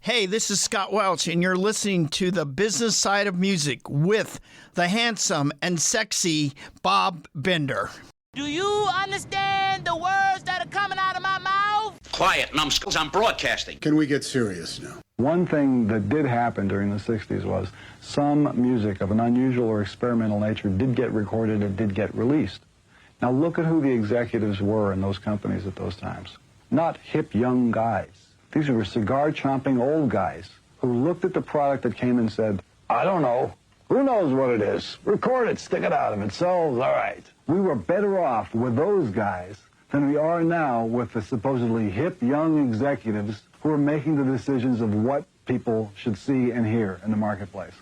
Hey, this is Scott Welch, and you're listening to The Business Side of Music with the handsome and sexy Bob Bender. Do you understand the words that are coming out of my mouth? Quiet, numbskulls, I'm broadcasting. Can we get serious now? One thing that did happen during the 60s was some music of an unusual or experimental nature did get recorded and did get released. Now look at who the executives were in those companies at those times. Not hip young guys. These were cigar-chomping old guys who looked at the product that came and said, I don't know. Who knows what it is? Record it, stick it out. If it sells, all right. We were better off with those guys than we are now with the supposedly hip young executives who are making the decisions of what people should see and hear in the marketplace.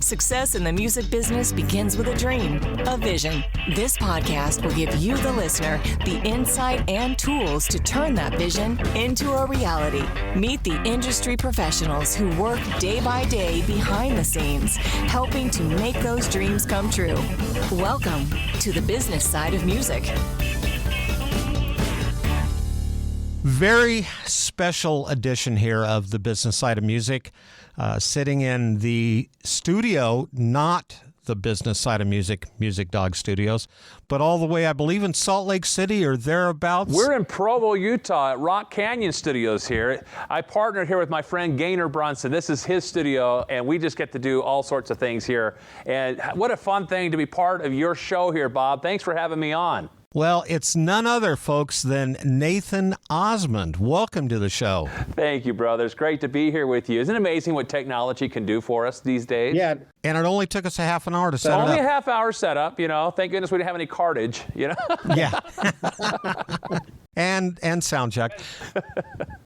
Success in the music business begins with a dream, a vision. This podcast will give you, the listener, the insight and tools to turn that vision into a reality. Meet the industry professionals who work day by day behind the scenes, helping to make those dreams come true. Welcome to the business side of music. Very special edition here of the business side of music. Sitting in the studio, not the business side of music, Music Dog Studios, but all the way, I believe, in Salt Lake City or thereabouts. We're in Provo, Utah at Rock Canyon Studios here. I partnered here with my friend Gaynor Brunson. This is his studio, and we just get to do all sorts of things here. And what a fun thing to be part of your show here, Bob. Thanks for having me on. Well, it's none other, folks, than Nathan Osmond. Welcome to the show. Thank you, brother. It's great to be here with you. Isn't it amazing what technology can do for us these days? Yeah, and it only took us a half an hour to set it up. Only a half hour setup, you know. Thank goodness we didn't have any cartage, you know. Yeah. and sound check.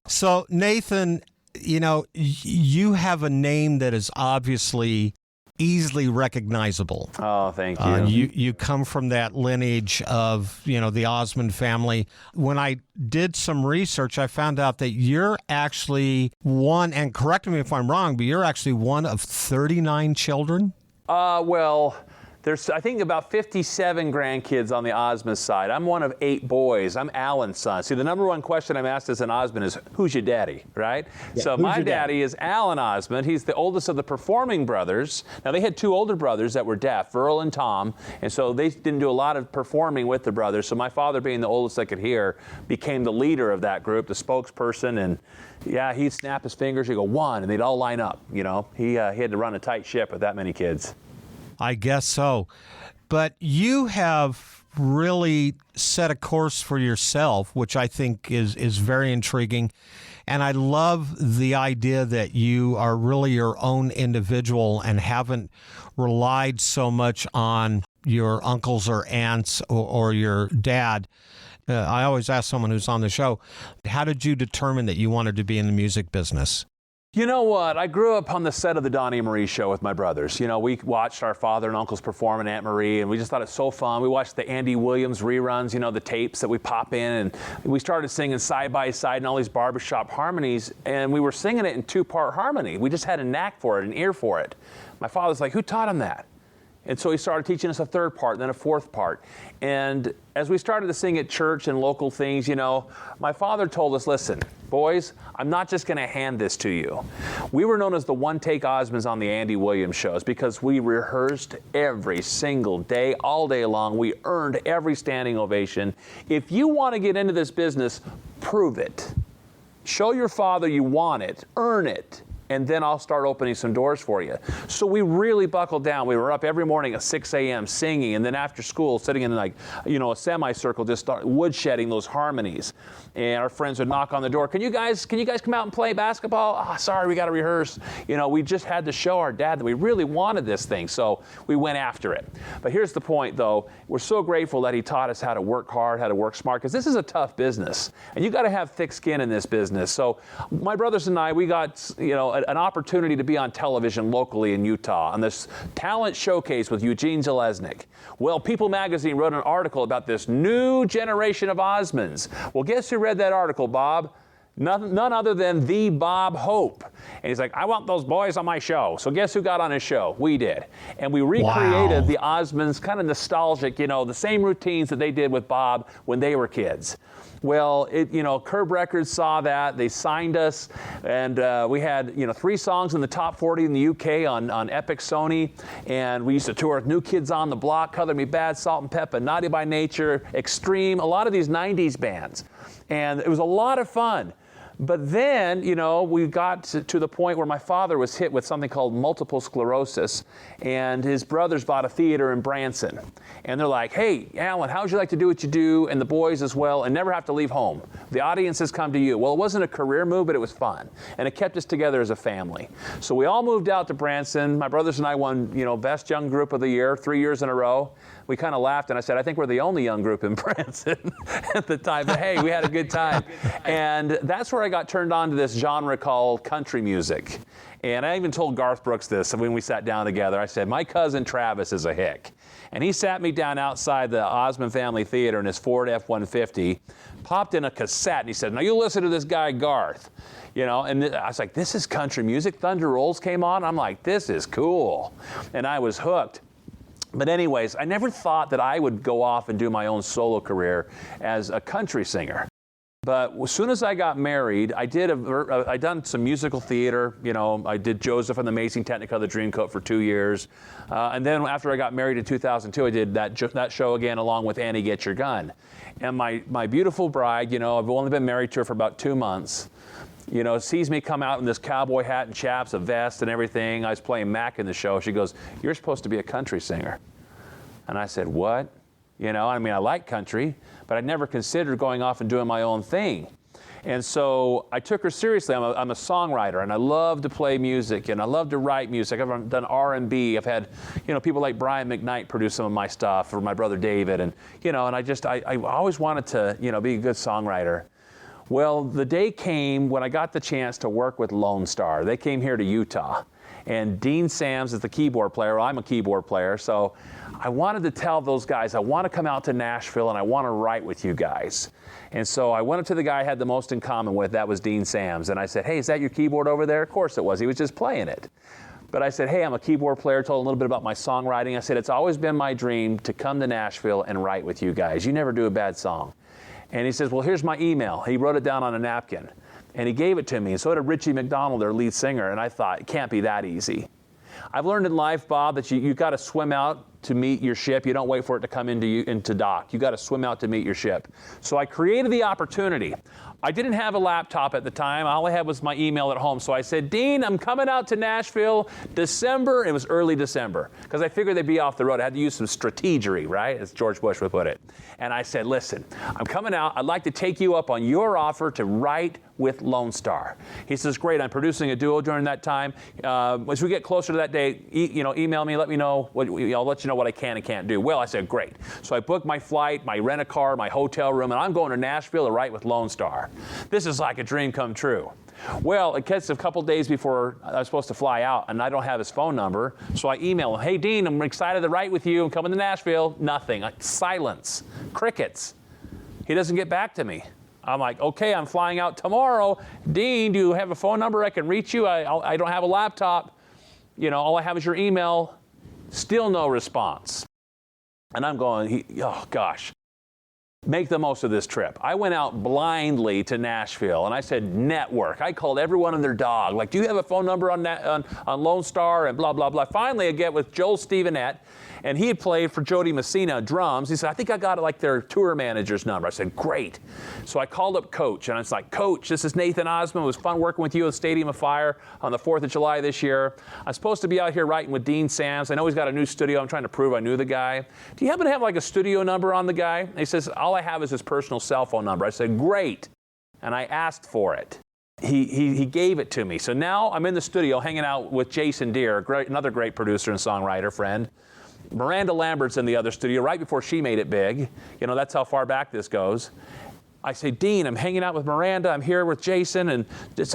So, Nathan, you know, you have a name that is obviously easily recognizable. Oh, thank you. You come from that lineage of, you know, the Osmond family. When I did some research, I found out that you're actually one, and correct me if I'm wrong, but you're actually one of 39 children? Well, there's, I think, about 57 grandkids on the Osmond side. I'm one of 8 boys. I'm Alan's son. See, the number one question I'm asked as an Osmond is, who's your daddy, right? Yeah, so my daddy is Alan Osmond. He's the oldest of the performing brothers. Now, they had 2 older brothers that were deaf, Verl and Tom, and so they didn't do a lot of performing with the brothers. So my father, being the oldest that could hear, became the leader of that group, the spokesperson, and yeah, he'd snap his fingers, he'd go 1, and they'd all line up, you know. He had to run a tight ship with that many kids. I guess so. But you have really set a course for yourself, which I think is very intriguing. And I love the idea that you are really your own individual and haven't relied so much on your uncles or aunts or your dad. I always ask someone who's on the show, how did you determine that you wanted to be in the music business? You know what? I grew up on the set of the Donny and Marie show with my brothers. You know, we watched our father and uncles perform and Aunt Marie, and we just thought it was so fun. We watched the Andy Williams reruns, you know, the tapes that we pop in, and we started singing side by side and all these barbershop harmonies, and we were singing it in 2-part harmony. We just had a knack for it, an ear for it. My father's like, who taught him that? And so he started teaching us a 3rd part, then a 4th part. And as we started to sing at church and local things, you know, my father told us, listen, boys, I'm not just going to hand this to you. We were known as the one-take Osmonds on the Andy Williams shows because we rehearsed every single day, all day long. We earned every standing ovation. If you want to get into this business, prove it. Show your father you want it, earn it, and then I'll start opening some doors for you. So we really buckled down. We were up every morning at 6 a.m. singing, and then after school, sitting in like, you know, a semicircle, just start woodshedding those harmonies. And our friends would knock on the door. Can you guys come out and play basketball? Oh, sorry, we got to rehearse. You know, we just had to show our dad that we really wanted this thing, so we went after it. But here's the point, though. We're so grateful that he taught us how to work hard, how to work smart, because this is a tough business, and you got to have thick skin in this business. So my brothers and I, we got, you know, an opportunity to be on television locally in Utah on this talent showcase with Eugene Zeleznik. Well, People magazine wrote an article about this new generation of Osmonds. Well, guess who read that article, Bob? None other than the Bob Hope. And he's like, I want those boys on my show. So guess who got on his show? We did. And we recreated the Osmonds, kind of nostalgic, the same routines that they did with Bob when they were kids. Well, Curb Records saw that. They signed us, and we had, 3 songs in the top 40 in the UK on Epic Sony, and we used to tour with New Kids on the Block, Color Me Bad, Salt and Pepper, Naughty by Nature, Extreme, a lot of these 90s bands. And it was a lot of fun. But then, we got to the point where my father was hit with something called multiple sclerosis, and his brothers bought a theater in Branson. And they're like, hey, Alan, how would you like to do what you do, and the boys as well, and never have to leave home? The audiences come to you. Well, it wasn't a career move, but it was fun. And it kept us together as a family. So we all moved out to Branson. My brothers and I won, Best Young Group of the Year 3 years in a row. We kind of laughed, and I said, I think we're the only young group in Branson at the time. But hey, we had a good time. And that's where I got turned on to this genre called country music. And I even told Garth Brooks this when we sat down together. I said, my cousin Travis is a hick. And he sat me down outside the Osmond Family Theater in his Ford F-150, popped in a cassette, and he said, now you listen to this guy Garth. And I was like, this is country music? Thunder Rolls came on. I'm like, this is cool. And I was hooked. But anyways, I never thought that I would go off and do my own solo career as a country singer. But as soon as I got married, I done some musical theater. I did Joseph and the Amazing Technicolor Dreamcoat for 2 years. And then after I got married in 2002, I did that show again along with Annie Get Your Gun. And my beautiful bride, I've only been married to her for about 2 months. Sees me come out in this cowboy hat and chaps, a vest and everything. I was playing Mac in the show. She goes, you're supposed to be a country singer. And I said, what? I like country, but I'd never considered going off and doing my own thing. And so I took her seriously. I'm a songwriter, and I love to play music, and I love to write music. I've done R&B. I've had, people like Brian McKnight produce some of my stuff, or my brother David, and and I always wanted to, be a good songwriter. Well, the day came when I got the chance to work with Lonestar. They came here to Utah. And Dean Sams is the keyboard player. Well, I'm a keyboard player. So I wanted to tell those guys, I want to come out to Nashville and I want to write with you guys. And so I went up to the guy I had the most in common with. That was Dean Sams. And I said, hey, is that your keyboard over there? Of course it was. He was just playing it. But I said, hey, I'm a keyboard player. Told him a little bit about my songwriting. I said, it's always been my dream to come to Nashville and write with you guys. You never do a bad song. And he says, well, here's my email. He wrote it down on a napkin. And he gave it to me, and so did Richie McDonald, their lead singer, and I thought, it can't be that easy. I've learned in life, Bob, that you got to swim out to meet your ship. You don't wait for it to come into dock. You got to swim out to meet your ship. So I created the opportunity. I didn't have a laptop at the time. All I had was my email at home. So I said, Dean, I'm coming out to Nashville December. It was early December because I figured they'd be off the road. I had to use some strategery, right, as George Bush would put it. And I said, listen, I'm coming out. I'd like to take you up on your offer to write with Lonestar. He says, great, I'm producing a duo during that time. As we get closer to that date, email me, let me know. I'll let you know what I can and can't do. Well, I said, great. So I booked my flight, my rent-a-car, my hotel room, and I'm going to Nashville to write with Lonestar. This is like a dream come true. Well, it gets a couple days before I was supposed to fly out, and I don't have his phone number. So I email him, hey, Dean, I'm excited to write with you. I'm coming to Nashville. Nothing. Silence. Crickets. He doesn't get back to me. I'm like, okay, I'm flying out tomorrow. Dean, do you have a phone number I can reach you? I don't have a laptop. All I have is your email. Still no response. And I'm going, oh, gosh. Make the most of this trip. I went out blindly to Nashville, and I said, network. I called everyone and their dog. Like, do you have a phone number on Lonestar and blah, blah, blah. Finally, I get with Joel Stevenette, and he had played for Jody Messina drums. He said, I think I got like their tour manager's number. I said, great. So I called up Coach, and I was like, Coach, this is Nathan Osmond. It was fun working with you at Stadium of Fire on the 4th of July this year. I'm supposed to be out here writing with Dean Sams. I know he's got a new studio. I'm trying to prove I knew the guy. Do you happen to have like a studio number on the guy? And he says, all I have is his personal cell phone number. I said, great. And I asked for it. He gave it to me. So now I'm in the studio hanging out with Jason Deere, another great producer and songwriter friend. Miranda Lambert's in the other studio right before she made it big. That's how far back this goes. I say, Dean, I'm hanging out with Miranda. I'm here with Jason, and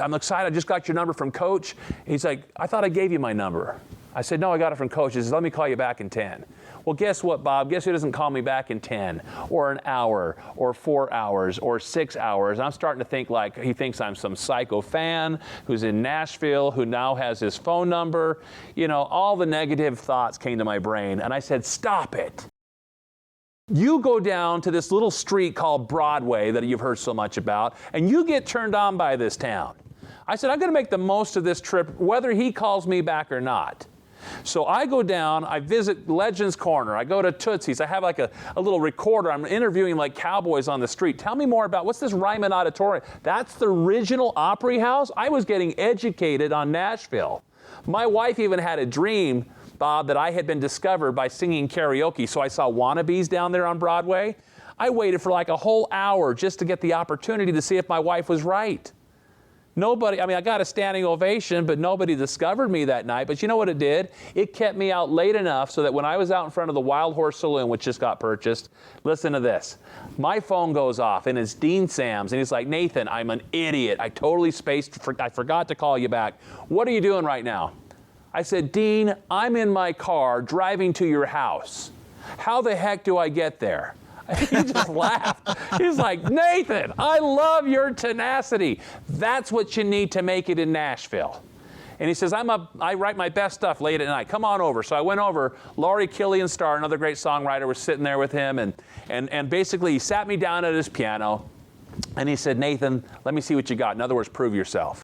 I'm excited. I just got your number from Coach. He's like, I thought I gave you my number. I said, no, I got it from Coach. He says, let me call you back in 10. Well, guess what, Bob? Guess who doesn't call me back in 10 or an hour or 4 hours or 6 hours? I'm starting to think like he thinks I'm some psycho fan who's in Nashville, who now has his phone number. You know, all the negative thoughts came to my brain. And I said, stop it. You go down to this little street called Broadway that you've heard so much about, and you get turned on by this town. I said, I'm going to make the most of this trip, whether he calls me back or not. So I go down, I visit Legends Corner, I go to Tootsie's, I have like a little recorder, I'm interviewing like cowboys on the street. Tell me more about, what's this Ryman Auditorium? That's the original Opry House? I was getting educated on Nashville. My wife even had a dream, Bob, that I had been discovered by singing karaoke, so I saw Wannabes down there on Broadway. I waited for like a whole hour just to get the opportunity to see if my wife was right. Nobody, I mean, I got a standing ovation, but nobody discovered me that night. But you know what it did? It kept me out late enough so that when I was out in front of the Wild Horse Saloon, which just got purchased, listen to this. My phone goes off, and it's Dean Sams, and he's like, Nathan, I'm an idiot. I totally I forgot to call you back. What are you doing right now? I said, Dean, I'm in my car driving to your house. How the heck do I get there? He just laughed. He's like, Nathan, I love your tenacity. That's what you need to make it in Nashville. And he says, I write my best stuff late at night. Come on over. So I went over. Laurie Killian Starr, another great songwriter, was sitting there with him. And basically, he sat me down at his piano. And he said, Nathan, let me see what you got. In other words, prove yourself.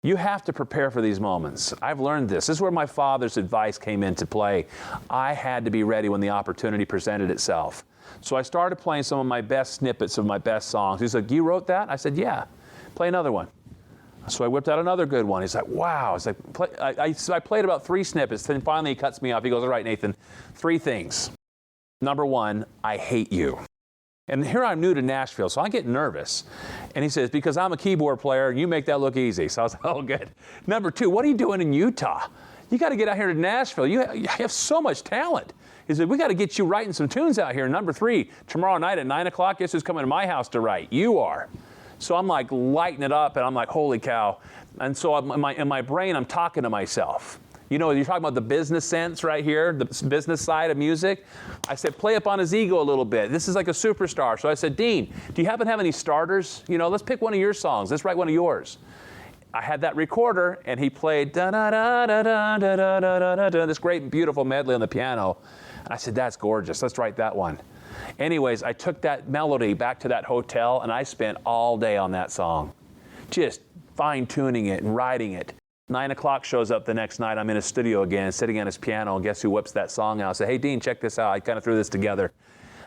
You have to prepare for these moments. I've learned this. This is where my father's advice came into play. I had to be ready when the opportunity presented itself. So I started playing some of my best snippets of my best songs. He's like, you wrote that? I said, yeah. Play another one. So I whipped out another good one. He's like, wow. It's like, so I played about 3 snippets. Then finally he cuts me off. He goes, all right, Nathan, 3 things. Number 1, I hate you. And here I'm new to Nashville, so I get nervous. And he says, because I'm a keyboard player, and you make that look easy. So I was like, oh, good. Number 2, what are you doing in Utah? You got to get out here to Nashville. You have so much talent. He said, we got to get you writing some tunes out here. Number 3, tomorrow night at 9 o'clock, guess who's coming to my house to write? You are. So I'm like lighting it up, and I'm like, holy cow. And so in my brain, I'm talking to myself. You know, you're talking about the business sense right here, the business side of music. I said, play up on his ego a little bit. This is like a superstar. So I said, Dean, do you happen to have any starters? You know, let's pick one of your songs. Let's write one of yours. I had that recorder, and he played da-da-da-da-da-da-da-da-da-da, this great, beautiful medley on the piano. And I said, that's gorgeous. Let's write that one. Anyways, I took that melody back to that hotel, and I spent all day on that song, just fine-tuning it and writing it. 9 o'clock shows up the next night. I'm in his studio again, sitting on his piano, and guess who whips that song out? I said, hey, Dean, check this out. I kind of threw this together.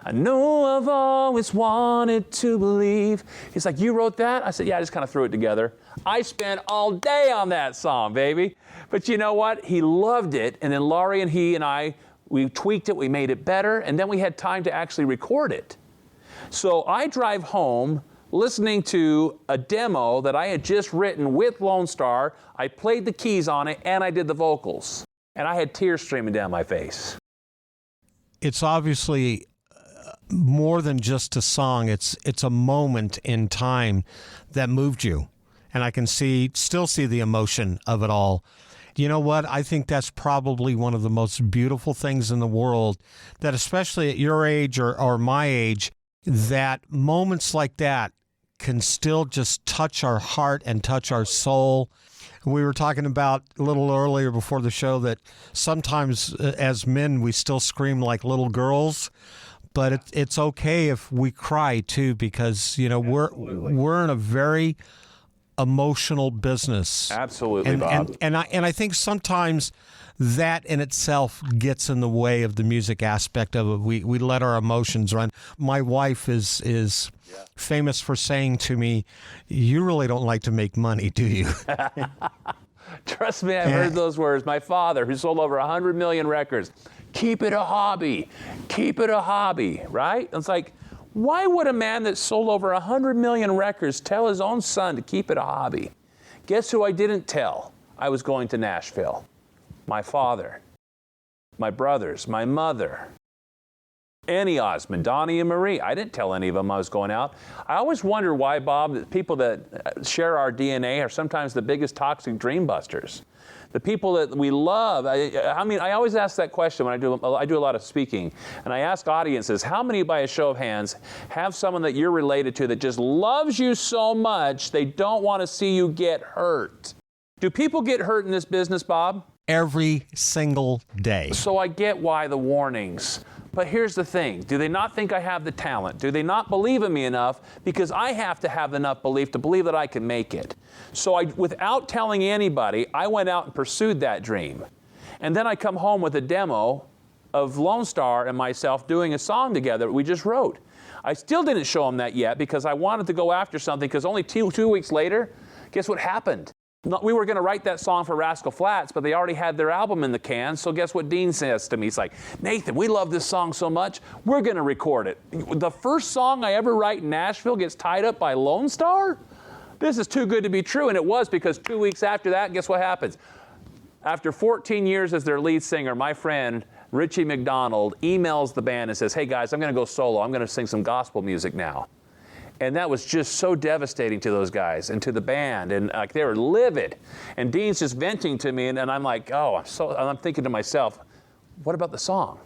I know I've always wanted to believe. He's like, you wrote that? I said, yeah, I just kind of threw it together. I spent all day on that song, baby. But you know what? He loved it, and then Laurie and he and I, we tweaked it, we made it better, and then we had time to actually record it. So I drive home listening to a demo that I had just written with Lonestar. I played the keys on it, and I did the vocals. And I had tears streaming down my face. It's obviously more than just a song. It's a moment in time that moved you. And I can still see the emotion of it all. You know what? I think that's probably one of the most beautiful things in the world, that especially at your age or my age, that moments like that can still just touch our heart and touch our soul. We were talking about a little earlier before the show that sometimes as men we still scream like little girls, but it's okay if we cry too, because you know we're in a very emotional business. Absolutely, Bob. And I think sometimes that in itself gets in the way of the music aspect of it. We let our emotions run. My wife is famous for saying to me, you really don't like to make money, do you? Trust me, I've heard those words. My father, who sold over 100 million records, keep it a hobby. Keep it a hobby, right? It's like, why would a man that sold over 100 million records tell his own son to keep it a hobby? Guess who I didn't tell I was going to Nashville? My father, my brothers, my mother. Any Osmond, Donny and Marie. I didn't tell any of them I was going out. I always wonder why, Bob, that people that share our DNA are sometimes the biggest toxic dream busters. The people that we love. I mean, I always ask that question when I do a lot of speaking, and I ask audiences, how many, by a show of hands, have someone that you're related to that just loves you so much they don't want to see you get hurt? Do people get hurt in this business, Bob? Every single day. So I get why the warnings. But here's the thing. Do they not think I have the talent? Do they not believe in me enough? Because I have to have enough belief to believe that I can make it. So without telling anybody, I went out and pursued that dream. And then I come home with a demo of Lonestar and myself doing a song together that we just wrote. I still didn't show them that yet because I wanted to go after something, because only two weeks later, guess what happened? We were going to write that song for Rascal Flatts, but they already had their album in the can. So guess what Dean says to me? He's like, Nathan, we love this song so much, we're going to record it. The first song I ever write in Nashville gets tied up by Lonestar? This is too good to be true. And it was, because 2 weeks after that, guess what happens? After 14 years as their lead singer, my friend Richie McDonald emails the band and says, hey guys, I'm going to go solo. I'm going to sing some gospel music now. And that was just so devastating to those guys and to the band, and like they were livid. And Dean's just venting to me, and I'm like, oh, I'm thinking to myself, what about the song?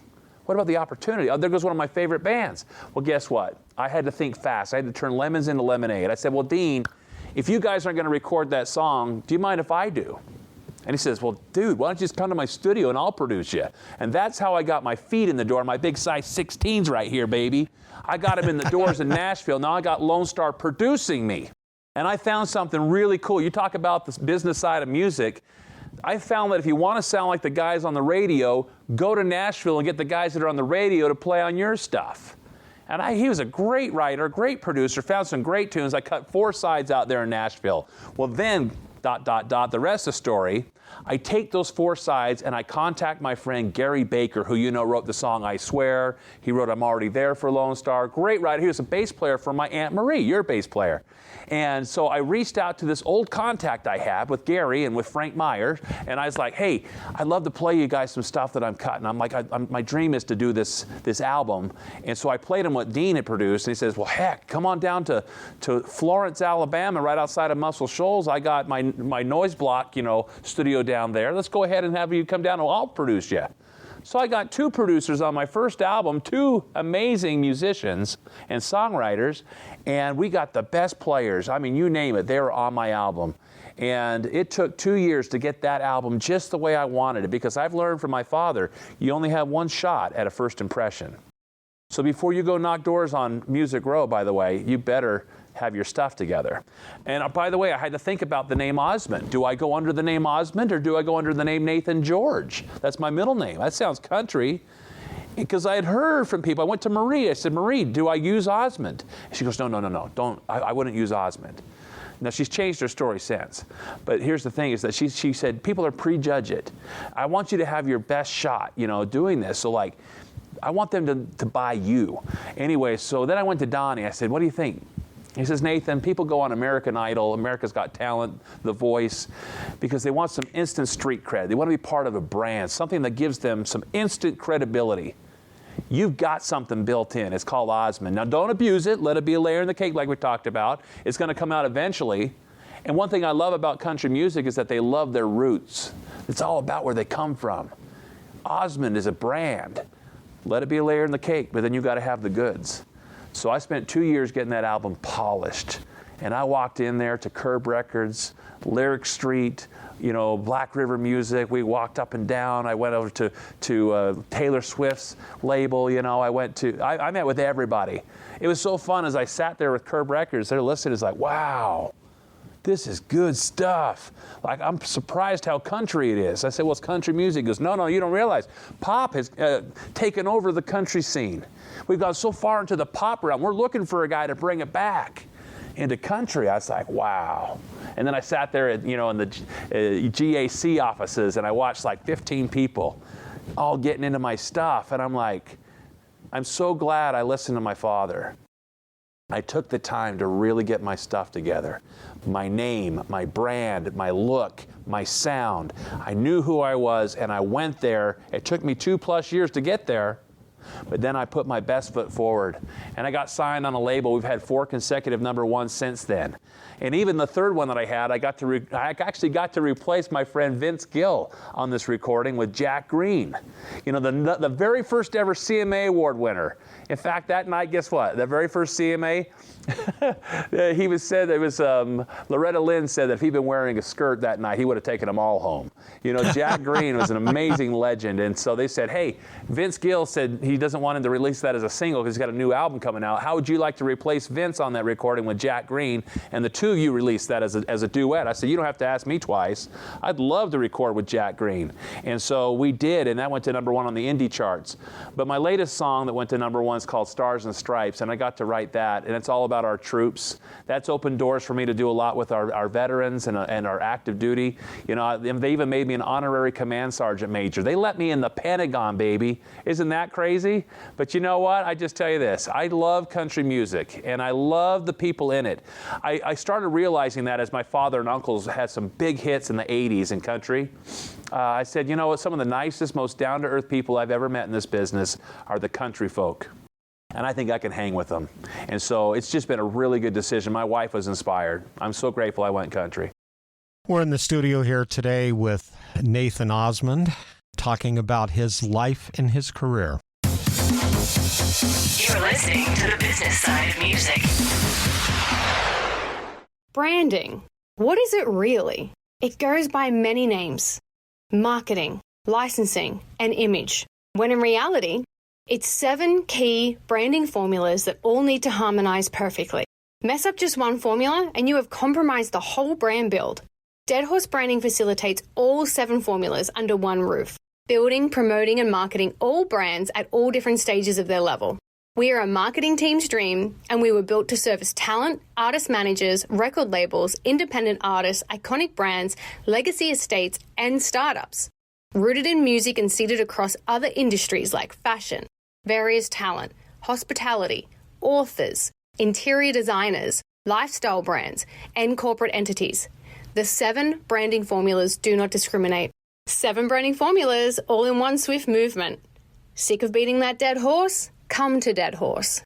What about the opportunity? Oh, there goes one of my favorite bands. Well, guess what? I had to think fast. I had to turn lemons into lemonade. I said, well, Dean, if you guys aren't going to record that song, do you mind if I do? And he says, well, dude, why don't you just come to my studio and I'll produce you? And that's how I got my feet in the door, my big size 16s right here, baby. I got him in the doors in Nashville. Now I got Lonestar producing me. And I found something really cool. You talk about the business side of music. I found that if you want to sound like the guys on the radio, go to Nashville and get the guys that are on the radio to play on your stuff. And he was a great writer, great producer, found some great tunes. I cut 4 sides out there in Nashville. Well, then, ... the rest of the story, I take those 4 sides and I contact my friend Gary Baker, who you know wrote the song I Swear. He wrote I'm Already There for Lonestar. Great writer. He was a bass player for my Aunt Marie, your bass player. And so I reached out to this old contact I have with Gary and with Frank Myers, and I was like, hey, I'd love to play you guys some stuff that I'm cutting. I'm like, my dream is to do this album. And so I played him what Dean had produced, and he says, well, heck, come on down to Florence, Alabama, right outside of Muscle Shoals. I got my noise block, studio down there. Let's go ahead and have you come down and I'll produce you. So I got 2 producers on my first album, 2 amazing musicians and songwriters, and we got the best players. I mean, you name it, they were on my album. And it took 2 years to get that album just the way I wanted it, because I've learned from my father, you only have one shot at a first impression. So before you go knock doors on Music Row, by the way, you better have your stuff together. And by the way, I had to think about the name Osmond. Do I go under the name Osmond, or do I go under the name Nathan George? That's my middle name. That sounds country. Because I had heard from people. I went to Marie. I said, Marie, do I use Osmond? And she goes, no, don't. I wouldn't use Osmond. Now, she's changed her story since. But here's the thing, is that she said, people are prejudge it. I want you to have your best shot, doing this. So, I want them to buy you. Anyway, so then I went to Donny. I said, what do you think? He says, Nathan, people go on American Idol, America's Got Talent, The Voice, because they want some instant street cred. They want to be part of a brand, something that gives them some instant credibility. You've got something built in. It's called Osmond. Now, don't abuse it. Let it be a layer in the cake like we talked about. It's going to come out eventually. And one thing I love about country music is that they love their roots. It's all about where they come from. Osmond is a brand. Let it be a layer in the cake, but then you got to have the goods. So I spent 2 years getting that album polished. And I walked in there to Curb Records, Lyric Street, Black River Music. We walked up and down. I went over to Taylor Swift's label. I met with everybody. It was so fun as I sat there with Curb Records. They're listening. It's like, wow, this is good stuff. I'm surprised how country it is. I said, well, it's country music. He goes, no, you don't realize. Pop has taken over the country scene. We've gone so far into the pop realm. We're looking for a guy to bring it back into country. I was like, wow. And then I sat there at, in the GAC offices, and I watched 15 people all getting into my stuff. And I'm like, I'm so glad I listened to my father. I took the time to really get my stuff together. My name, my brand, my look, my sound. I knew who I was, and I went there. It took me 2+ years to get there. But then I put my best foot forward, and I got signed on a label. We've had 4 consecutive #1s since then. And even the third one that I had, I actually got to replace my friend Vince Gill on this recording with Jack Green. You know, the very first ever CMA award winner. In fact, that night, guess what? The very first CMA, Loretta Lynn said that if he'd been wearing a skirt that night, he would have taken them all home. You know, Jack Green was an amazing legend. And so they said, hey, Vince Gill said he doesn't want him to release that as a single because he's got a new album coming out. How would you like to replace Vince on that recording with Jack Green? And the two of you release that as a duet. I said, you don't have to ask me twice. I'd love to record with Jack Green. And so we did, and that went to #1 on the indie charts. But my latest song that went to #1 is called Stars and Stripes, and I got to write that, and it's all about our troops. That's opened doors for me to do a lot with our veterans and our active duty. You know, they even made me an honorary command sergeant major. They let me in the Pentagon, baby. Isn't that crazy? But you know what? I just tell you this. I love country music, and I love the people in it. I started realizing that as my father and uncles had some big hits in the 80s in country. I said, you know what? Some of the nicest, most down-to-earth people I've ever met in this business are the country folk. And I think I can hang with them. And so it's just been a really good decision. My wife was inspired. I'm so grateful I went country. We're in the studio here today with Nathan Osmond, talking about his life and his career. You're listening to the business side of music. Branding. What is it really? It goes by many names. Marketing, licensing, and image. When in reality, it's 7 key branding formulas that all need to harmonize perfectly. Mess up just one formula and you have compromised the whole brand build. Dead Horse Branding facilitates all 7 formulas under one roof, building, promoting, and marketing all brands at all different stages of their level. We are a marketing team's dream, and we were built to service talent, artist managers, record labels, independent artists, iconic brands, legacy estates, and startups. Rooted in music and seated across other industries like fashion, various talent, hospitality, authors, interior designers, lifestyle brands, and corporate entities. The 7 branding formulas do not discriminate. 7 branding formulas, all in one swift movement. Sick of beating that dead horse? Come to Dead Horse.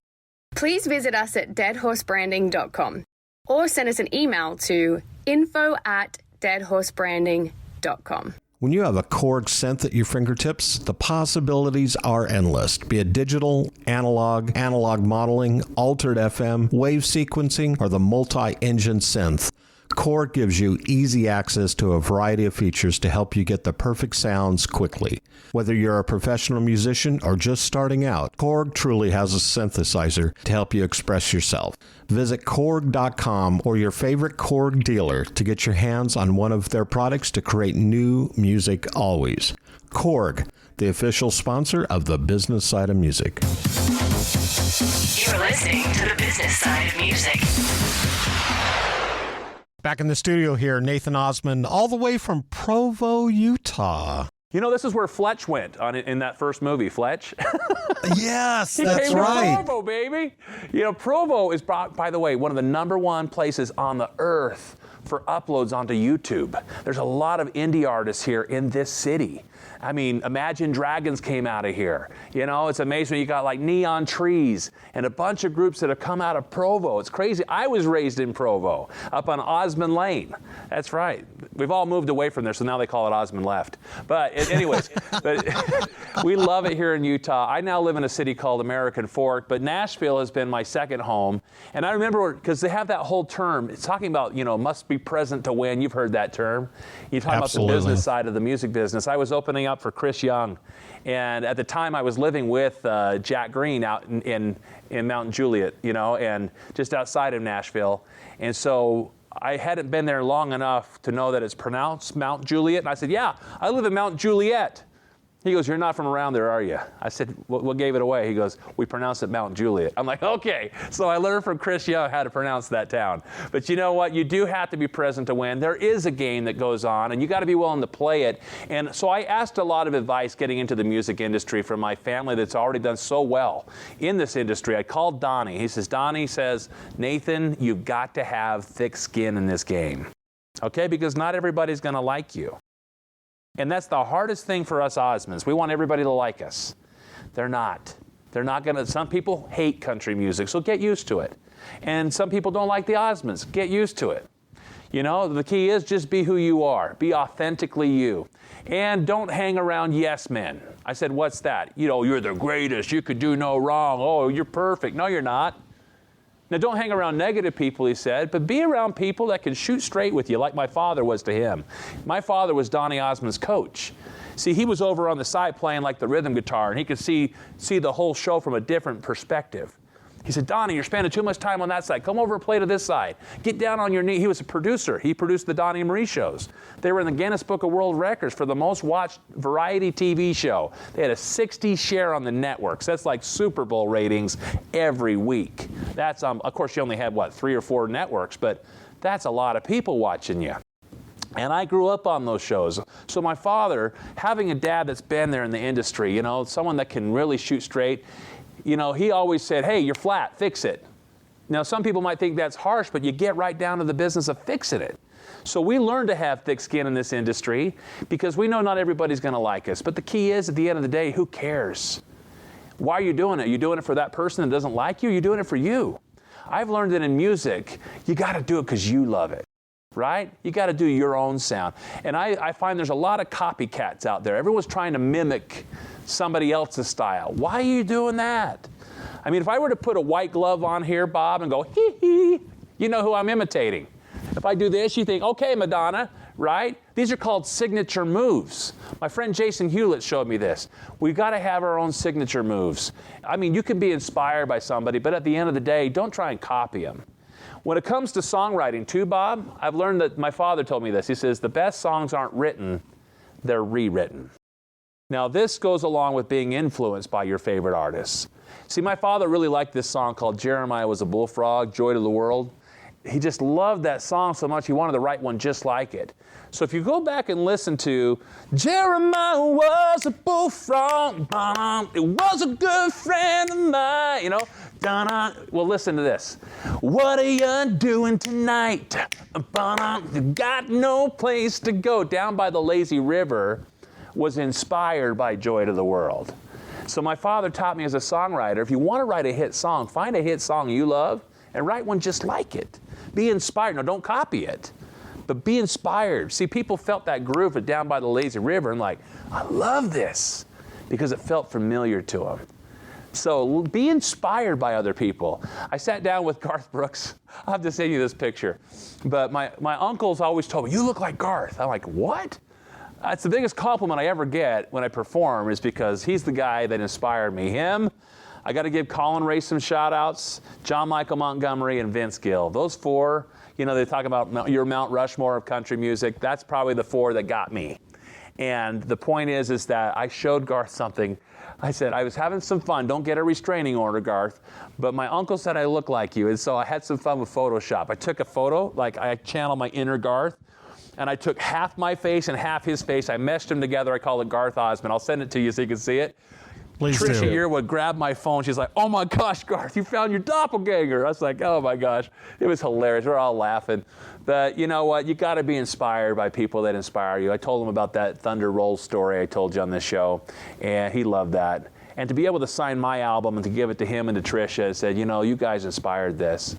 Please visit us at deadhorsebranding.com or send us an email to info@deadhorsebranding.com. When you have a Korg synth at your fingertips, the possibilities are endless. Be it digital, analog modeling, altered FM, wave sequencing, or the multi-engine synth, Korg gives you easy access to a variety of features to help you get the perfect sounds quickly. Whether you're a professional musician or just starting out, Korg truly has a synthesizer to help you express yourself. Visit Korg.com or your favorite Korg dealer to get your hands on one of their products to create new music always. Korg, the official sponsor of the business side of music. You're listening to the business side of music. Back in the studio here, Nathan Osmond, all the way from Provo, Utah. You know, this is where Fletch went in that first movie, Fletch. Yes, He that's came right. to Provo, baby. You know, Provo is, by the way, one of the #1 places on the earth for uploads onto YouTube. There's a lot of indie artists here in this city. I mean, Imagine Dragons came out of here. You know, it's amazing. You got like Neon Trees and a bunch of groups that have come out of Provo. It's crazy. I was raised in Provo, up on Osmond Lane. That's right. We've all moved away from there, so now they call it Osmond Left. But anyways, we love it here in Utah. I now live in a city called American Fork, but Nashville has been my second home. And I remember, because they have that whole term, it's talking about, you know, must be present to win. You've heard that term. You talk about the business side of the music business. I was opening up for Chris Young. And at the time I was living with Jack Green out in Mount Juliet, you know, and just outside of Nashville. And so I hadn't been there long enough to know that it's pronounced Mount Juliet. And I said, yeah, I live in Mount Juliet. He goes, you're not from around there, are you? I said, what gave it away? He goes, we pronounce it Mount Juliet. I'm like, okay. So I learned from Chris Young how to pronounce that town. But you know what? You do have to be present to win. There is a game that goes on, and you got to be willing to play it. And so I asked a lot of advice getting into the music industry from my family that's already done so well in this industry. I called Donny. He says, Donny says, Nathan, you've got to have thick skin in this game. Okay? Because not everybody's going to like you. And that's the hardest thing for us Osmonds. We want everybody to like us. They're not. They're not going to, some people hate country music, so get used to it. And some people don't like the Osmonds. Get used to it. You know, the key is just be who you are. Be authentically you. And don't hang around yes men. I said, what's that? You know, you're the greatest. You could do no wrong. Oh, you're perfect. No, you're not. Now, don't hang around negative people, he said, but be around people that can shoot straight with you, like my father was to him. My father was Donny Osmond's coach. See, he was over on the side playing like the rhythm guitar, and he could see the whole show from a different perspective. He said, Donny, you're spending too much time on that side. Come over and play to this side. Get down on your knee. He was a producer. He produced the Donny and Marie shows. They were in the Guinness Book of World Records for the most watched variety TV show. They had a 60 share on the networks. That's like Super Bowl ratings every week. That's, of course, you only had, 3 or 4 networks, but that's a lot of people watching you. And I grew up on those shows. So my father, having a dad that's been there in the industry, you know, someone that can really shoot straight, you know, he always said, hey, you're flat, fix it. Now, some people might think that's harsh, but you get right down to the business of fixing it. So we learn to have thick skin in this industry because we know not everybody's going to like us. But the key is, at the end of the day, who cares? Why are you doing it? Are you doing it for that person that doesn't like you? You're doing it for you. I've learned that in music, you got to do it because you love it. Right? You got to do your own sound. And I find there's a lot of copycats out there. Everyone's trying to mimic somebody else's style. Why are you doing that? I mean, if I were to put a white glove on here, Bob, and go, hee hee, you know who I'm imitating. If I do this, you think, okay, Madonna, right? These are called signature moves. My friend Jason Hewlett showed me this. We've got to have our own signature moves. I mean, you can be inspired by somebody, but at the end of the day, don't try and copy them. When it comes to songwriting too, Bob, I've learned that my father told me this. He says, the best songs aren't written, they're rewritten. Now, this goes along with being influenced by your favorite artists. See, my father really liked this song called Jeremiah Was a Bullfrog, Joy to the World. He just loved that song so much he wanted to write one just like it. So if you go back and listen to Jeremiah was a bullfrog, it was a good friend of mine, you know. Well, listen to this. What are you doing tonight? Got no place to go. Down by the lazy river was inspired by Joy to the World. So my father taught me as a songwriter, if you want to write a hit song, find a hit song you love and write one just like it. Be inspired. Now, don't copy it, but be inspired. See, people felt that groove at Down by the Lazy River and like, I love this, because it felt familiar to them. So be inspired by other people. I sat down with Garth Brooks. I'll have to send you this picture. But my uncles always told me, you look like Garth. I'm like, what? That's the biggest compliment I ever get when I perform, is because he's the guy that inspired me. Him, I got to give Colin Ray some shout-outs, John Michael Montgomery, and Vince Gill. Those 4, you know, they talk about your Mount Rushmore of country music. That's probably the 4 that got me. And the point is that I showed Garth something. I said, I was having some fun. Don't get a restraining order, Garth. But my uncle said I look like you. And so I had some fun with Photoshop. I took a photo, like I channeled my inner Garth. And I took half my face and half his face. I meshed them together. I call it Garth Osmond. I'll send it to you so you can see it. Please Tricia do. Yearwood grabbed my phone. She's like, oh my gosh, Garth, you found your doppelganger. I was like, oh my gosh. It was hilarious. We're all laughing. But you know what? You got to be inspired by people that inspire you. I told him about that Thunder Rolls story I told you on this show, and he loved that. And to be able to sign my album and to give it to him and to Tricia and said, you know, you guys inspired this.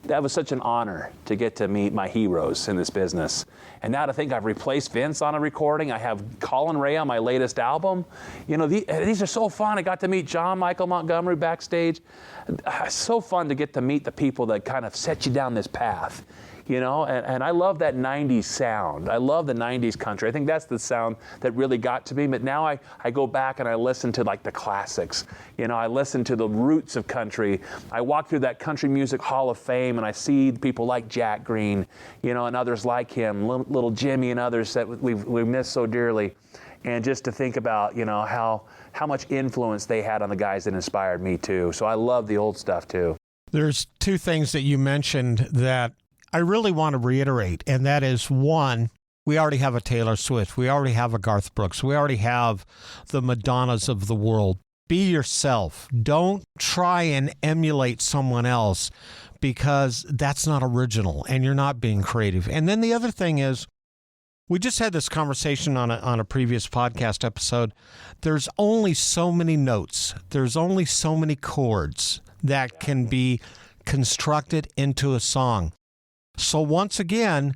That was such an honor to get to meet my heroes in this business. And now to think I've replaced Vince on a recording. I have Colin Ray on my latest album. You know, these are so fun. I got to meet John Michael Montgomery backstage. It's so fun to get to meet the people that kind of set you down this path. You know, and I love that 90s sound. I love the 90s country. I think that's the sound that really got to me. But now I go back and I listen to like the classics. You know, I listen to the roots of country. I walk through that Country Music Hall of Fame and I see people like Jack Green, you know, and others like him, little Jimmy and others that we miss so dearly. And just to think about, you know, how much influence they had on the guys that inspired me too. So I love the old stuff too. There's 2 things that you mentioned that I really want to reiterate, and that is, 1, we already have a Taylor Swift. We already have a Garth Brooks. We already have the Madonnas of the world. Be yourself. Don't try and emulate someone else, because that's not original and you're not being creative. And then the other thing is, We just had this conversation on a previous podcast episode. There's only so many notes. There's only so many chords that can be constructed into a song. So once again,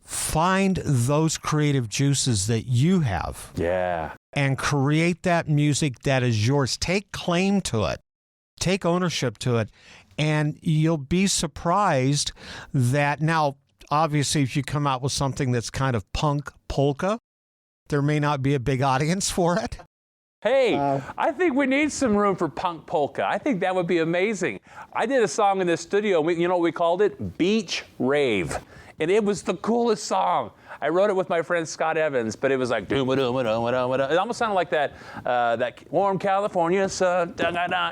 find those creative juices that you have. Yeah. And create that music that is yours. Take claim to it. Take ownership to it. And you'll be surprised that now, obviously, if you come out with something that's kind of punk polka, there may not be a big audience for it. Hey, I think we need some room for punk polka. I think that would be amazing. I did a song in this studio. You know what we called it? Beach Rave. And it was the coolest song. I wrote it with my friend Scott Evans, but it was like doom-a-doom-a-doom-a-doom. It almost sounded like that warm California sun,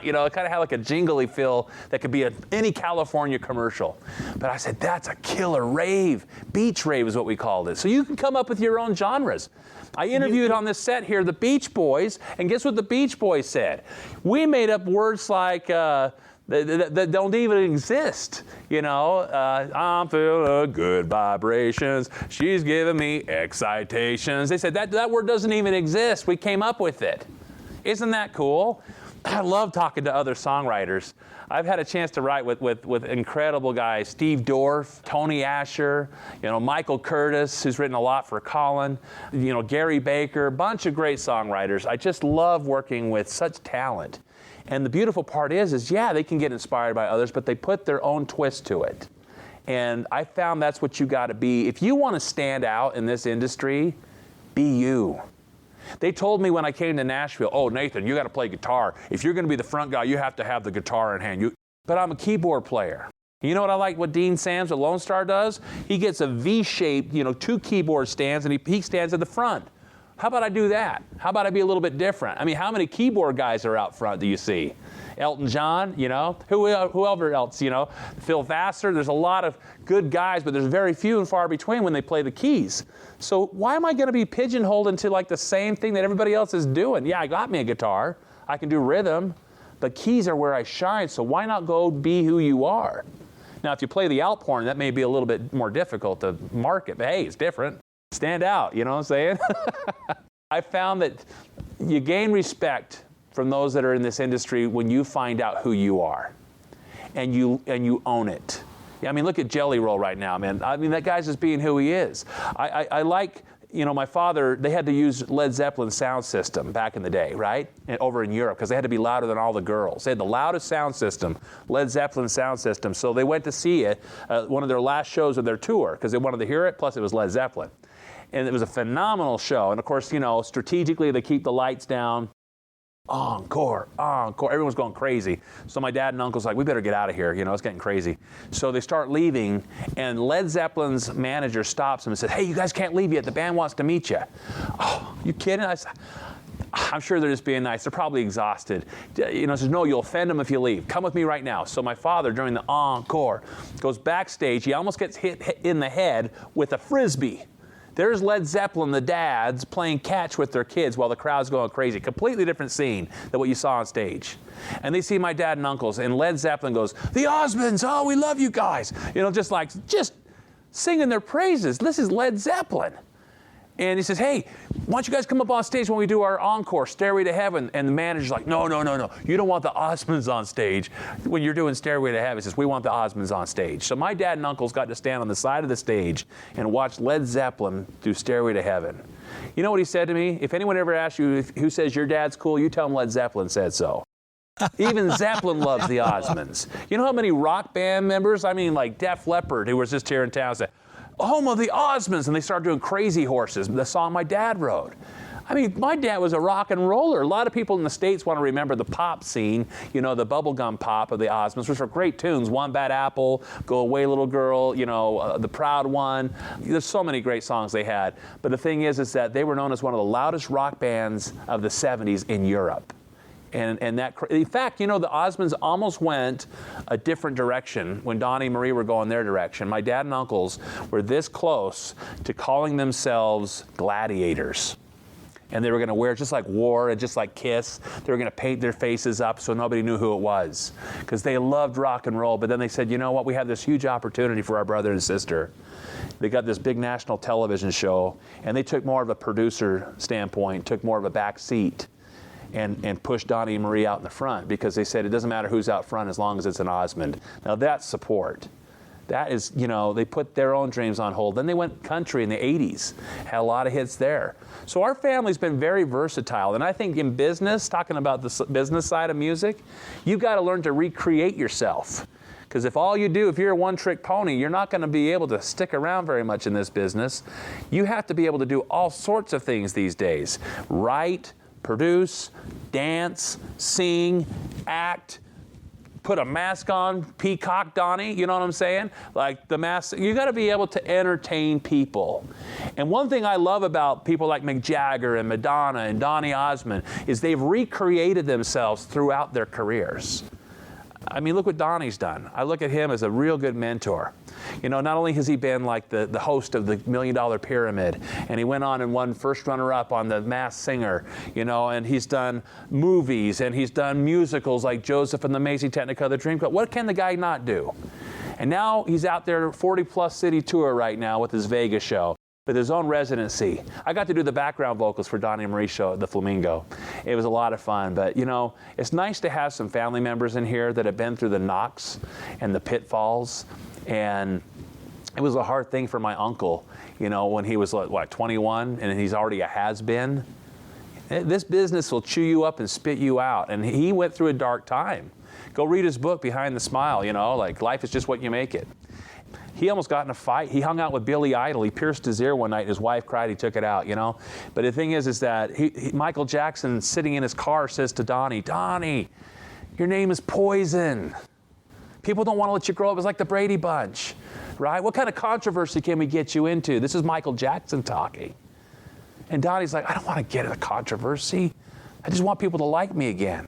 you know, it kind of had like a jingly feel that could be any California commercial. But I said, that's a killer rave. Beach rave is what we called it. So you can come up with your own genres. I interviewed on this set here the Beach Boys, and guess what the Beach Boys said? We made up words like, that don't even exist, you know. I'm feeling good vibrations. She's giving me excitations. They said that word doesn't even exist. We came up with it. Isn't that cool? I love talking to other songwriters. I've had a chance to write with incredible guys, Steve Dorf, Tony Asher, you know, Michael Curtis, who's written a lot for Colin, you know, Gary Baker, a bunch of great songwriters. I just love working with such talent. And the beautiful part is yeah, they can get inspired by others, but they put their own twist to it. And I found that's what you got to be. If you want to stand out in this industry, be you. They told me when I came to Nashville, oh, Nathan, you got to play guitar. If you're going to be the front guy, you have to have the guitar in hand. But I'm a keyboard player. You know what I like what Dean Sams at Lonestar does? He gets a V-shaped, you know, 2 keyboard stands, and he stands at the front. How about I do that? How about I be a little bit different? I mean, how many keyboard guys are out front do you see? Elton John, you know, whoever else, you know, Phil Vassar. There's a lot of good guys, but there's very few and far between when they play the keys. So why am I going to be pigeonholed into like the same thing that everybody else is doing? Yeah, I got me a guitar. I can do rhythm, but keys are where I shine. So why not go be who you are? Now, if you play the outpouring, that may be a little bit more difficult to market, but hey, it's different. Stand out, you know what I'm saying? I found that you gain respect from those that are in this industry when you find out who you are and you own it. Yeah, I mean, look at Jelly Roll right now, man. I mean, that guy's just being who he is. I like, you know, my father, they had to use Led Zeppelin's sound system back in the day, right? And over in Europe, because they had to be louder than all the girls. They had the loudest sound system, Led Zeppelin's sound system. So they went to see it, one of their last shows of their tour, because they wanted to hear it, plus it was Led Zeppelin. And it was a phenomenal show. And of course, you know, strategically they keep the lights down. Encore, encore. Everyone's going crazy. So my dad and uncle's like, we better get out of here. You know, it's getting crazy. So they start leaving, and Led Zeppelin's manager stops them and says, hey, you guys can't leave yet. The band wants to meet you. Oh, you kidding? I said, I'm sure they're just being nice. They're probably exhausted. You know, says, no, you'll offend them if you leave. Come with me right now. So my father, during the encore, goes backstage. He almost gets hit in the head with a Frisbee. There's Led Zeppelin, the dads, playing catch with their kids while the crowd's going crazy. Completely different scene than what you saw on stage. And they see my dad and uncles, and Led Zeppelin goes, the Osmonds, oh, we love you guys. You know, just singing their praises. This is Led Zeppelin. And he says, hey, why don't you guys come up on stage when we do our encore, Stairway to Heaven? And the manager's like, no. You don't want the Osmonds on stage. When you're doing Stairway to Heaven, he says, we want the Osmonds on stage. So my dad and uncles got to stand on the side of the stage and watch Led Zeppelin do Stairway to Heaven. You know what he said to me? If anyone ever asks you who says your dad's cool, you tell them Led Zeppelin said so. Even Zeppelin loves the Osmonds. You know how many rock band members, I mean like Def Leppard, who was just here in town, said, home of the Osmonds, and they started doing Crazy Horses, the song my dad wrote. I mean, my dad was a rock and roller. A lot of people in the States want to remember the pop scene, you know, the bubblegum pop of the Osmonds, which were great tunes. One Bad Apple, Go Away Little Girl, you know, The Proud One. There's so many great songs they had. But the thing is that they were known as one of the loudest rock bands of the 70s in Europe. And that, in fact, you know, the Osmonds almost went a different direction when Donny and Marie were going their direction. My dad and uncles were this close to calling themselves gladiators. And they were going to wear just like War and just like Kiss. They were going to paint their faces up so nobody knew who it was because they loved rock and roll. But then they said, you know what? We have this huge opportunity for our brother and sister. They got this big national television show, and they took more of a producer standpoint, took more of a back seat, and pushed Donny and Marie out in the front because they said it doesn't matter who's out front as long as it's an Osmond. Now that's support. That is, you know, they put their own dreams on hold. Then they went country in the 80s, had a lot of hits there. So our family's been very versatile. And I think in business, talking about the business side of music, you've got to learn to recreate yourself. Because if you're a one-trick pony, you're not going to be able to stick around very much in this business. You have to be able to do all sorts of things these days. Write, produce, dance, sing, act, put a mask on, peacock Donny, you know what I'm saying? Like the mask, you got to be able to entertain people. And one thing I love about people like Mick Jagger and Madonna and Donny Osmond is they've recreated themselves throughout their careers. I mean, look what Donny's done. I look at him as a real good mentor. You know, not only has he been like the host of the $1 Million Pyramid, and he went on and won first runner-up on The Masked Singer, you know, and he's done movies, and he's done musicals like Joseph and the Amazing Technicolor Dreamcoat. What can the guy not do? And now he's out there 40-plus city tour right now with his Vegas show, with his own residency. I got to do the background vocals for Donny and Marie show at the Flamingo. It was a lot of fun, but you know, it's nice to have some family members in here that have been through the knocks and the pitfalls. And it was a hard thing for my uncle, you know, when he was, 21, and he's already a has-been. This business will chew you up and spit you out. And he went through a dark time. Go read his book, Behind the Smile, you know, like life is just what you make it. He almost got in a fight. He hung out with Billy Idol. He pierced his ear one night. His wife cried. He took it out, you know. But the thing is that Michael Jackson, sitting in his car, says to Donny, "Donny, your name is poison. People don't want to let you grow up. It's like the Brady Bunch, right? What kind of controversy can we get you into?" This is Michael Jackson talking. And Donny's like, "I don't want to get in a controversy. I just want people to like me again."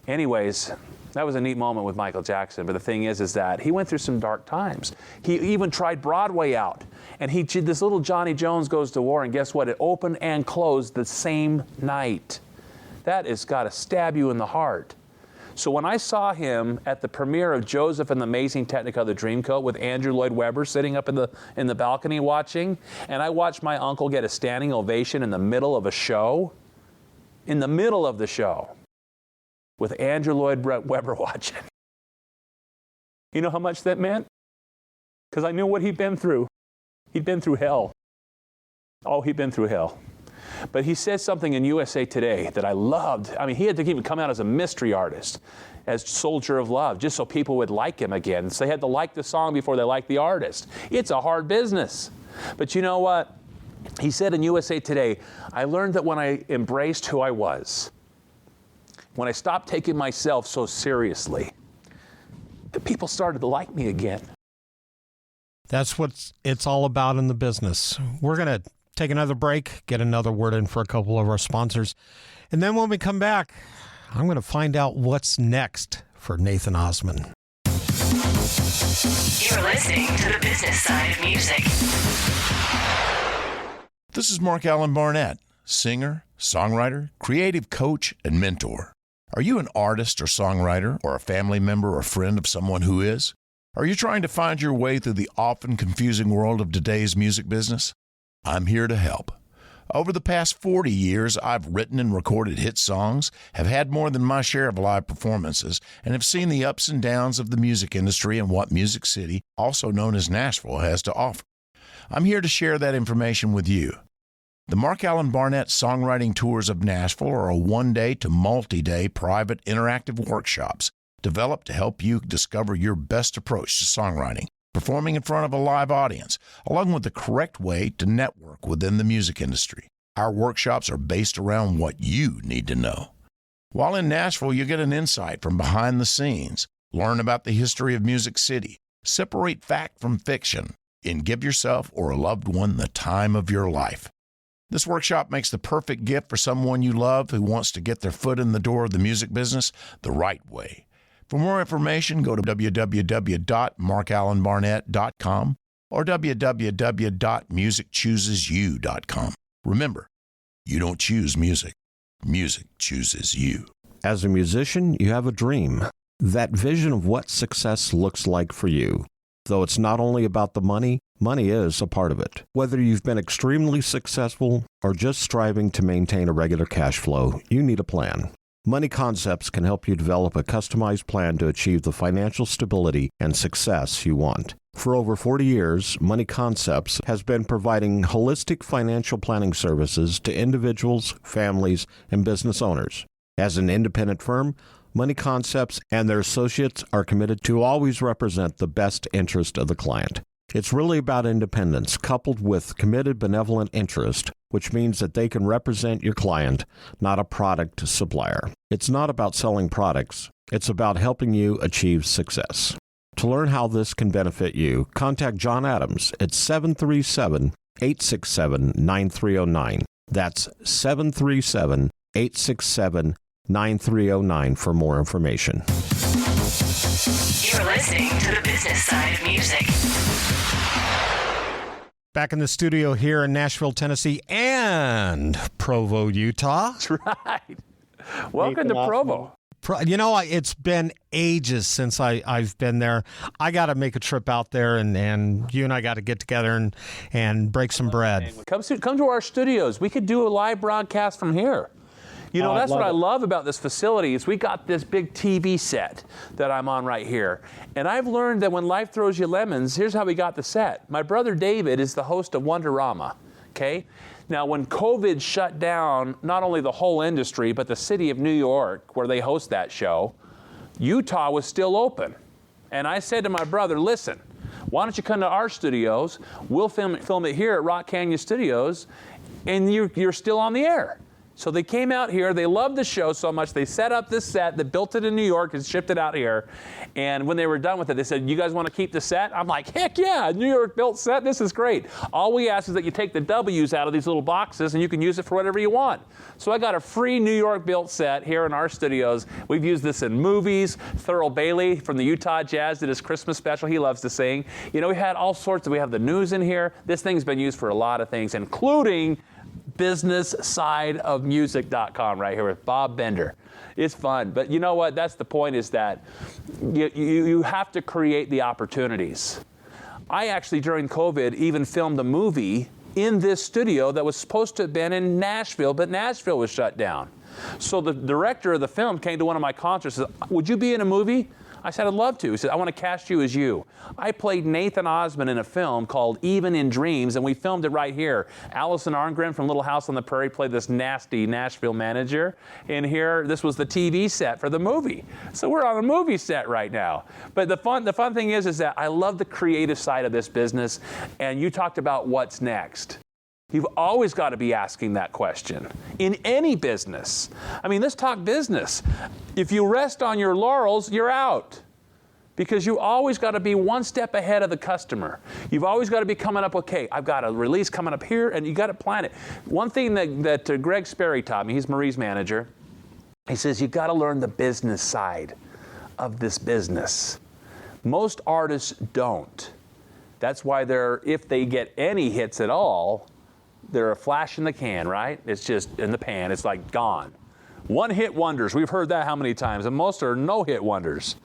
Anyways, that was a neat moment with Michael Jackson. But the thing is that he went through some dark times. He even tried Broadway out. And he did this little Johnny Jones Goes to War. And guess what? It opened and closed the same night. That has got to stab you in the heart. So when I saw him at the premiere of Joseph and the Amazing Technicolor Dreamcoat with Andrew Lloyd Webber sitting up in the balcony watching, and I watched my uncle get a standing ovation in the middle of a show, with Andrew Lloyd Webber watching. You know how much that meant? Because I knew what he'd been through. He'd been through hell. Oh, he'd been through hell. But he said something in USA Today that I loved. I mean, he had to even come out as a mystery artist, as Soldier of Love, just so people would like him again. So they had to like the song before they liked the artist. It's a hard business. But you know what? He said in USA Today, "I learned that when I embraced who I was, when I stopped taking myself so seriously, the people started to like me again." That's what it's all about in the business. We're going to take another break, get another word in for a couple of our sponsors. And then when we come back, I'm going to find out what's next for Nathan Osmond. You're listening to the business side of music. This is Mark Alan Barnett, singer, songwriter, creative coach, and mentor. Are you an artist or songwriter, or a family member or friend of someone who is? Are you trying to find your way through the often confusing world of today's music business? I'm here to help. Over the past 40 years, I've written and recorded hit songs, have had more than my share of live performances, and have seen the ups and downs of the music industry and what Music City, also known as Nashville, has to offer. I'm here to share that information with you. The Mark Alan Barnett Songwriting Tours of Nashville are a one-day to multi-day private interactive workshops developed to help you discover your best approach to songwriting, performing in front of a live audience, along with the correct way to network within the music industry. Our workshops are based around what you need to know. While in Nashville, you get an insight from behind the scenes, learn about the history of Music City, separate fact from fiction, and give yourself or a loved one the time of your life. This workshop makes the perfect gift for someone you love who wants to get their foot in the door of the music business the right way. For more information, go to www.markalanbarnett.com or www.musicchoosesyou.com. Remember, You don't choose music. Music chooses you. As a musician, you have a dream, that vision of what success looks like for you. Though it's not only about the money, money is a part of it. Whether you've been extremely successful or just striving to maintain a regular cash flow, you need a plan. Money Concepts can help you develop a customized plan to achieve the financial stability and success you want. For over 40 years, Money Concepts has been providing holistic financial planning services to individuals, families, and business owners. As an independent firm, Money Concepts and their associates are committed to always represent the best interest of the client. It's really about independence coupled with committed benevolent interest, which means that they can represent your client, not a product supplier. It's not about selling products. It's about helping you achieve success. To learn how this can benefit you, contact John Adams at 737-867-9309. That's 737-867-9309 for more information. You're listening to the business side of music. Back in the studio here in Nashville, Tennessee, and Provo, Utah. That's right. Welcome to Provo. You know, it's been ages since I've been there. I got to make a trip out there, and you and I got to get together and break some bread. Come to our studios. We could do a live broadcast from here. You know, that's what I love about this facility is we got this big TV set that I'm on right here. And I've learned that when life throws you lemons, here's how we got the set. My brother David is the host of Wonderama, okay? Now, when COVID shut down not only the whole industry, but the city of New York, where they host that show, Utah was still open. And I said to my brother, listen, why don't you come to our studios? We'll film it here at Rock Canyon Studios, and you're still on the air. So they came out here, they loved the show so much, they set up this set, they built it in New York and shipped it out here. And when they were done with it, they said, you guys want to keep the set? I'm like, heck yeah, New York built set, this is great. All we ask is that you take the W's out of these little boxes and you can use it for whatever you want. So I got a free New York built set here in our studios. We've used this in movies. Thurl Bailey from the Utah Jazz did his Christmas special, he loves to sing. You know, we had all sorts we have the news in here. This thing's been used for a lot of things, including businesssideofmusic.com right here with Bob Bender. It's fun, but you know what? That's the point is that you have to create the opportunities. I actually, during COVID, even filmed a movie in this studio that was supposed to have been in Nashville, but Nashville was shut down. So the director of the film came to one of my concerts and said, would you be in a movie? I said, I'd love to. He said, I want to cast you as you. I played Nathan Osmond in a film called Even in Dreams, and we filmed it right here. Allison Arngren from Little House on the Prairie played this nasty Nashville manager. And here, this was the TV set for the movie. So we're on a movie set right now. But the fun thing is that I love the creative side of this business, and you talked about what's next. You've always got to be asking that question in any business. I mean, let's talk business. If you rest on your laurels, you're out. Because you always got to be one step ahead of the customer. You've always got to be coming up, okay, I've got a release coming up here, and you got to plan it. One thing that Greg Sperry taught me, he's Marie's manager, he says, you got to learn the business side of this business. Most artists don't. That's why if they get any hits at all, they're a flash in the can, right? It's just in the pan. It's like gone. One-hit wonders. We've heard that how many times? And most are no-hit wonders.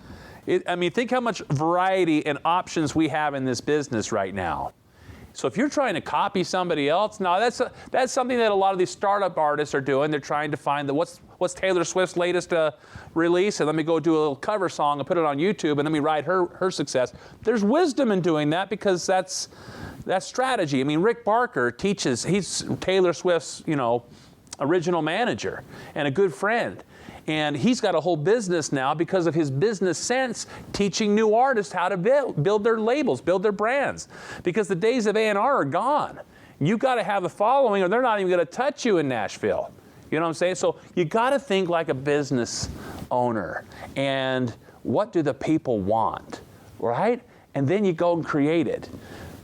I mean, think how much variety and options we have in this business right now. So if you're trying to copy somebody else, no, that's something that a lot of these startup artists are doing. They're trying to find what's Taylor Swift's latest release, and let me go do a little cover song and put it on YouTube, and let me ride her success. There's wisdom in doing that because that's strategy. I mean, Rick Barker he's Taylor Swift's, original manager and a good friend. And he's got a whole business now because of his business sense, teaching new artists how to build their labels, build their brands. Because the days of A&R are gone. You got to have a following or they're not even going to touch you in Nashville. You know what I'm saying? So you got to think like a business owner. And what do the people want, right? And then you go and create it.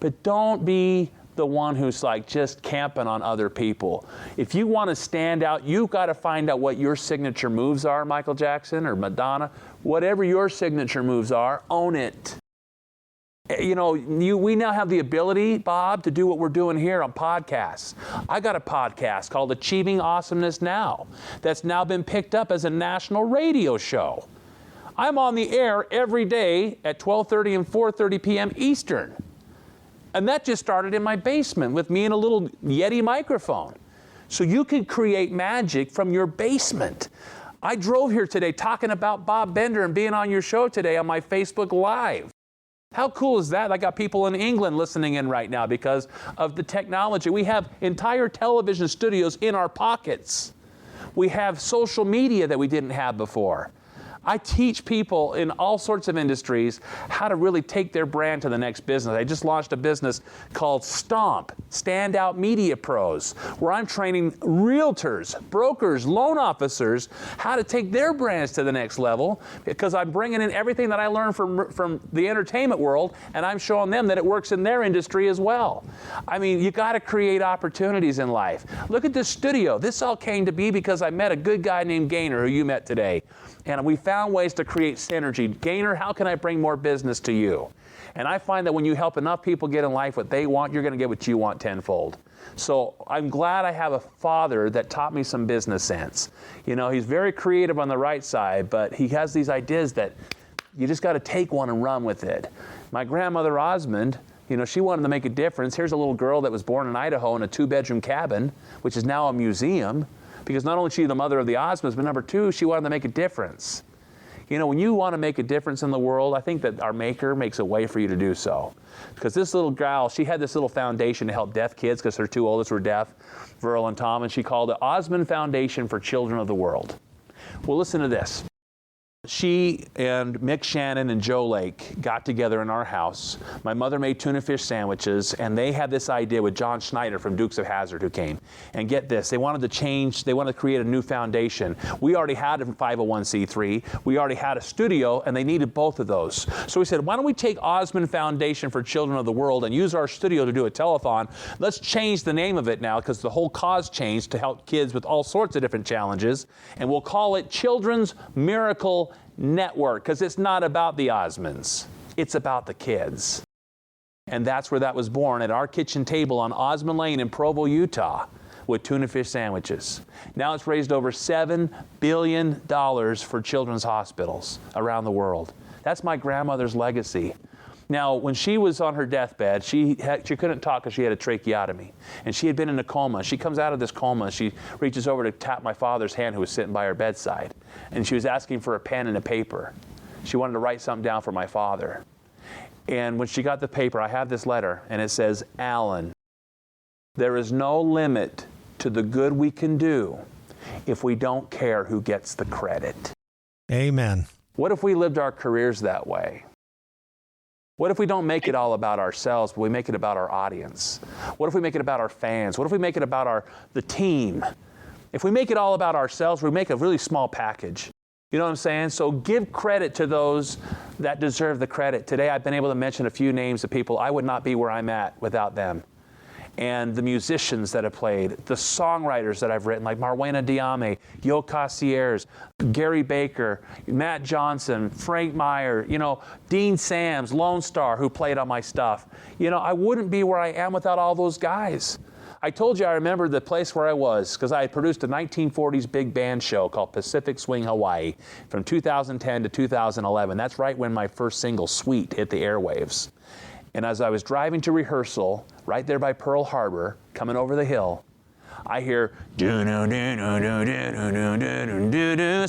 But don't be the one who's like just camping on other people. If you want to stand out, you've got to find out what your signature moves are, Michael Jackson or Madonna. Whatever your signature moves are, own it. You know, we now have the ability, Bob, to do what we're doing here on podcasts. I got a podcast called Achieving Awesomeness Now that's now been picked up as a national radio show. I'm on the air every day at 12:30 and 4:30 p.m. Eastern. And that just started in my basement with me and a little Yeti microphone. So you can create magic from your basement. I drove here today talking about Bob Bender and being on your show today on my Facebook Live. How cool is that? I got people in England listening in right now because of the technology. We have entire television studios in our pockets. We have social media that we didn't have before. I teach people in all sorts of industries how to really take their brand to the next business. I just launched a business called Stomp, Standout Media Pros, where I'm training realtors, brokers, loan officers, how to take their brands to the next level, because I'm bringing in everything that I learned from the entertainment world, and I'm showing them that it works in their industry as well. I mean, you got to create opportunities in life. Look at this studio. This all came to be because I met a good guy named Gaynor, who you met today. And we found ways to create synergy. Gaynor, how can I bring more business to you? And I find that when you help enough people get in life what they want, you're going to get what you want tenfold. So I'm glad I have a father that taught me some business sense. You know, he's very creative on the right side, but he has these ideas that you just got to take one and run with it. My grandmother Osmond, you know, she wanted to make a difference. Here's a little girl that was born in Idaho in a 2-bedroom cabin, which is now a museum. Because not only is she the mother of the Osmonds, but number two, she wanted to make a difference. You know, when you want to make a difference in the world, I think that our Maker makes a way for you to do so. Because this little gal, she had this little foundation to help deaf kids because her two oldest were deaf, Verl and Tom, and she called it Osmond Foundation for Children of the World. Well, listen to this. She and Mick Shannon and Joe Lake got together in our house. My mother made tuna fish sandwiches, and they had this idea with John Schneider from Dukes of Hazzard who came. And get this, they wanted to create a new foundation. We already had a 501c3, we already had a studio, and they needed both of those. So we said, why don't we take Osmond Foundation for Children of the World and use our studio to do a telethon? Let's change the name of it now, because the whole cause changed to help kids with all sorts of different challenges, and we'll call it Children's Miracle Network, because it's not about the Osmonds, it's about the kids. And that's where that was born, at our kitchen table on Osmond Lane in Provo, Utah, with tuna fish sandwiches. Now it's raised over $7 billion for children's hospitals around the world. That's my grandmother's legacy. Now, when she was on her deathbed, she couldn't talk because she had a tracheotomy. And she had been in a coma. She comes out of this coma. She reaches over to tap my father's hand, who was sitting by her bedside. And she was asking for a pen and a paper. She wanted to write something down for my father. And when she got the paper, I have this letter, and it says, Alan, there is no limit to the good we can do if we don't care who gets the credit. Amen. What if we lived our careers that way? What if we don't make it all about ourselves, but we make it about our audience? What if we make it about our fans? What if we make it about the team? If we make it all about ourselves, we make a really small package. You know what I'm saying? So give credit to those that deserve the credit. Today I've been able to mention a few names of people. I would not be where I'm at without them. And the musicians that have played, the songwriters that I've written, like Marwena Diame, Yo Cassiers, Gary Baker, Matt Johnson, Frank Meyer, you know, Dean Sams, Lonestar, who played on my stuff. You know, I wouldn't be where I am without all those guys. I told you I remember the place where I was because I had produced a 1940s big band show called Pacific Swing Hawaii from 2010 to 2011. That's right when my first single, Sweet, hit the airwaves. And as I was driving to rehearsal, right there by Pearl Harbor, coming over the hill, I hear, it's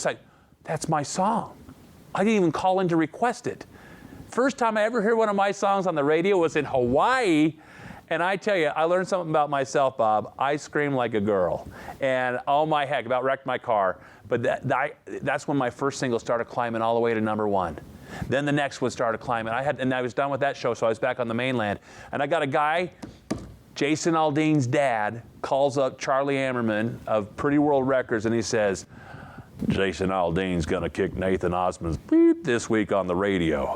like, that's my song. I didn't even call in to request it. First time I ever heard one of my songs on the radio was in Hawaii. And I tell you, I learned something about myself, Bob. I scream like a girl. And oh my heck, about wrecked my car. But that's when my first single started climbing all the way to #1. Then the next one started climbing. And I was done with that show, so I was back on the mainland. And I got a guy, Jason Aldean's dad, calls up Charlie Ammerman of Pretty World Records, and he says, Jason Aldean's going to kick Nathan Osmond's beep this week on the radio.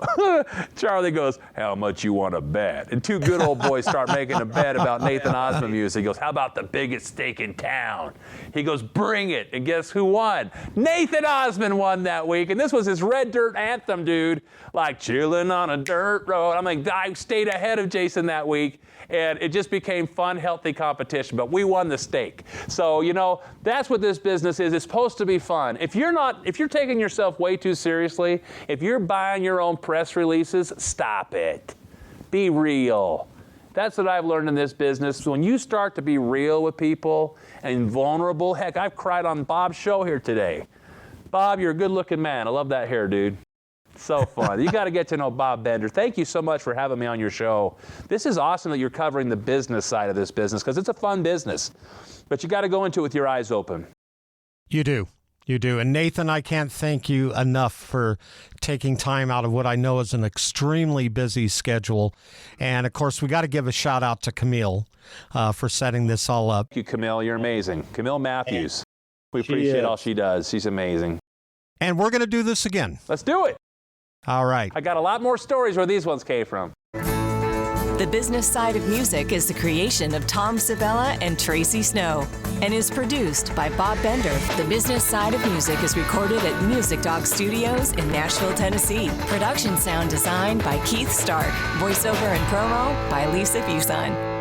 Charlie goes, how much you want to bet? And two good old boys start making a bet about Nathan Osmond music. He goes, how about the biggest steak in town? He goes, bring it. And guess who won? Nathan Osmond won that week. And this was his Red Dirt anthem, dude. Like, chilling on a dirt road. I'm like, I stayed ahead of Jason that week. And it just became fun, healthy competition. But we won the steak. So, you know, that's what this business is. It's supposed to be fun. If you're taking yourself way too seriously, if you're buying your own press releases, stop it. Be real. That's what I've learned in this business. When you start to be real with people and vulnerable, heck, I've cried on Bob's show here today. Bob, you're a good-looking man. I love that hair, dude. So fun. You got to get to know Bob Bender. Thank you so much for having me on your show. This is awesome that you're covering the business side of this business because it's a fun business. But you got to go into it with your eyes open. You do. You do. And Nathan, I can't thank you enough for taking time out of what I know is an extremely busy schedule. And of course, we got to give a shout out to Camille for setting this all up. Thank you, Camille. You're amazing. Camille Matthews. We appreciate all she does. She's amazing. And we're going to do this again. Let's do it. All right. I got a lot more stories where these ones came from. The Business Side of Music is the creation of Tom Sabella and Tracy Snow and is produced by Bob Bender. The Business Side of Music is recorded at Music Dog Studios in Nashville, Tennessee. Production sound designed by Keith Stark. Voiceover and promo by Lisa Fuson.